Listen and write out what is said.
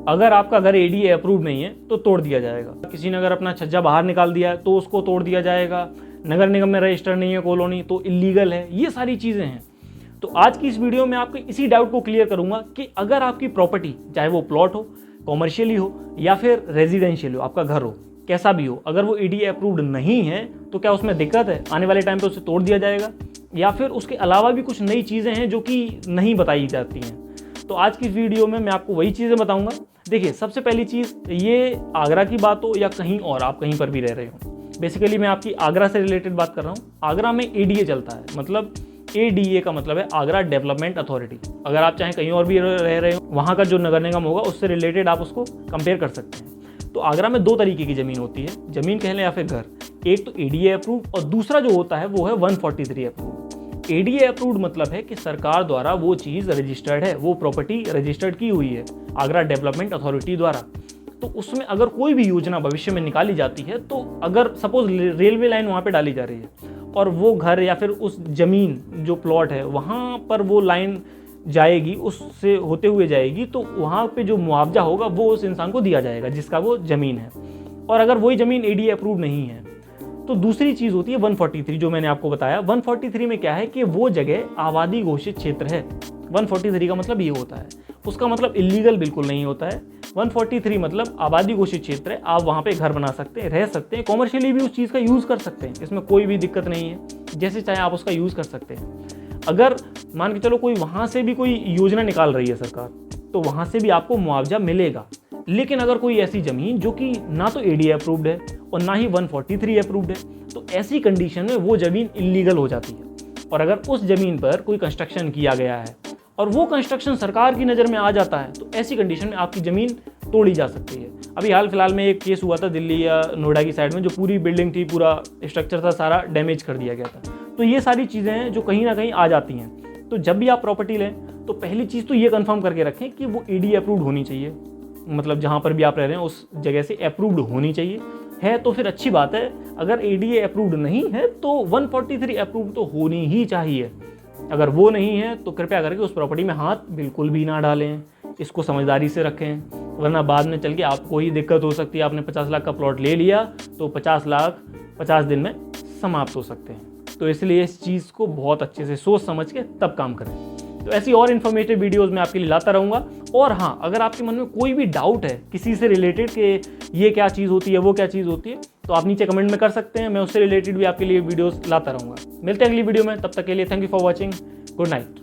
अगर आपका घर एडीए अप्रूव नहीं है तो तोड़ दिया जाएगा। किसी ने अगर अपना छज्जा बाहर निकाल दिया है तो उसको तोड़ दिया जाएगा। नगर निगम में रजिस्टर नहीं है कॉलोनी तो इलीगल है। ये सारी चीज़ें हैं। तो आज की इस वीडियो में आपके इसी डाउट को क्लियर करूंगा कि अगर आपकी प्रॉपर्टी, चाहे वो प्लॉट हो, कॉमर्शियली हो या फिर रेजिडेंशियल हो, आपका घर हो, कैसा भी हो, अगर वो एडीए अप्रूव्ड नहीं है तो क्या उसमें दिक्कत है? आने वाले टाइम पे उसे तोड़ दिया जाएगा या फिर उसके अलावा भी कुछ नई चीज़ें हैं जो कि नहीं बताई जाती हैं? तो आज की वीडियो में मैं आपको वही चीज़ें बताऊंगा। देखिए, सबसे पहली चीज़, ये आगरा की बात हो या कहीं और, आप कहीं पर भी रह रहे हो, बेसिकली मैं आपकी आगरा से रिलेटेड बात कर रहा हूँ। आगरा में एडीए चलता है, मतलब एडीए का मतलब है आगरा डेवलपमेंट अथॉरिटी। अगर आप चाहें कहीं और भी रह रहे हो, वहाँ का जो नगर निगम होगा उससे रिलेटेड आप उसको कंपेयर कर सकते हैं। तो आगरा में दो तरीके की ज़मीन होती है, ज़मीन कह लें या फिर घर। एक तो एडीए अप्रूव और दूसरा जो होता है वो है 143 अप्रूव। एडीए अप्रूव्ड मतलब है कि सरकार द्वारा वो चीज़ रजिस्टर्ड है, वो प्रॉपर्टी रजिस्टर्ड की हुई है आगरा डेवलपमेंट अथॉरिटी द्वारा। तो उसमें अगर कोई भी योजना भविष्य में निकाली जाती है, तो अगर सपोज रेलवे लाइन वहाँ पे डाली जा रही है और वो घर या फिर उस ज़मीन जो प्लॉट है वहाँ पर वो लाइन जाएगी, उससे होते हुए जाएगी, तो वहाँ पे जो मुआवजा होगा वो उस इंसान को दिया जाएगा जिसका वो ज़मीन है। और अगर वही ज़मीन एडीए अप्रूव नहीं है तो दूसरी चीज़ होती है 143, जो मैंने आपको बताया। 143 में क्या है कि वो जगह आबादी घोषित क्षेत्र है। 143 का मतलब ये होता है, उसका मतलब इलीगल बिल्कुल नहीं होता है। 143 मतलब आबादी घोषित क्षेत्र है, आप वहाँ पे घर बना सकते हैं, रह सकते हैं, कॉमर्शियली भी उस चीज़ का यूज़ कर सकते हैं, इसमें कोई भी दिक्कत नहीं है, जैसे चाहे आप उसका यूज़ कर सकते हैं। अगर मान के चलो कोई वहाँ से भी कोई योजना निकाल रही है सरकार, तो वहाँ से भी आपको मुआवजा मिलेगा। लेकिन अगर कोई ऐसी ज़मीन जो कि ना तो एडीए अप्रूव्ड है और ना ही 143 अप्रूव्ड है, तो ऐसी कंडीशन में वो ज़मीन इलीगल हो जाती है। और अगर उस ज़मीन पर कोई कंस्ट्रक्शन किया गया है और वो कंस्ट्रक्शन सरकार की नज़र में आ जाता है, तो ऐसी कंडीशन में आपकी ज़मीन तोड़ी जा सकती है। अभी हाल फिलहाल में एक केस हुआ था दिल्ली या नोएडा की साइड में, जो पूरी बिल्डिंग थी, पूरा स्ट्रक्चर था, सारा डैमेज कर दिया गया था। तो ये सारी चीज़ें हैं जो कहीं ना कहीं आ जाती हैं। तो जब भी आप प्रॉपर्टी लें तो पहली चीज़ तो ये कंफर्म करके रखें कि वो एडीए अप्रूव्ड होनी चाहिए, मतलब जहाँ पर भी आप रह रहे हैं उस जगह से अप्रूव्ड होनी चाहिए। है तो फिर अच्छी बात है, अगर एडीए अप्रूव्ड नहीं है तो 143 अप्रूव्ड तो होनी ही चाहिए। अगर वो नहीं है तो कृपया करके उस प्रॉपर्टी में हाथ बिल्कुल भी ना डालें, इसको समझदारी से रखें, वरना बाद में चल के आपको ही दिक्कत हो सकती है। आपने 50 लाख का प्लॉट ले लिया तो 50 लाख 50 दिन में समाप्त हो सकते हैं। तो इसलिए इस चीज़ को बहुत अच्छे से सोच समझ के तब काम करें। तो ऐसी और इन्फॉर्मेटिव वीडियोस मैं आपके लिए लाता रहूँगा। और हाँ, अगर आपके मन में कोई भी डाउट है किसी से रिलेटेड कि ये क्या चीज़ होती है, वो क्या चीज़ होती है, तो आप नीचे कमेंट में कर सकते हैं। मैं उससे रिलेटेड भी आपके लिए वीडियोस लाता रहूँगा। मिलते हैं अगली वीडियो में, तब तक के लिए thank you for watching. Good night.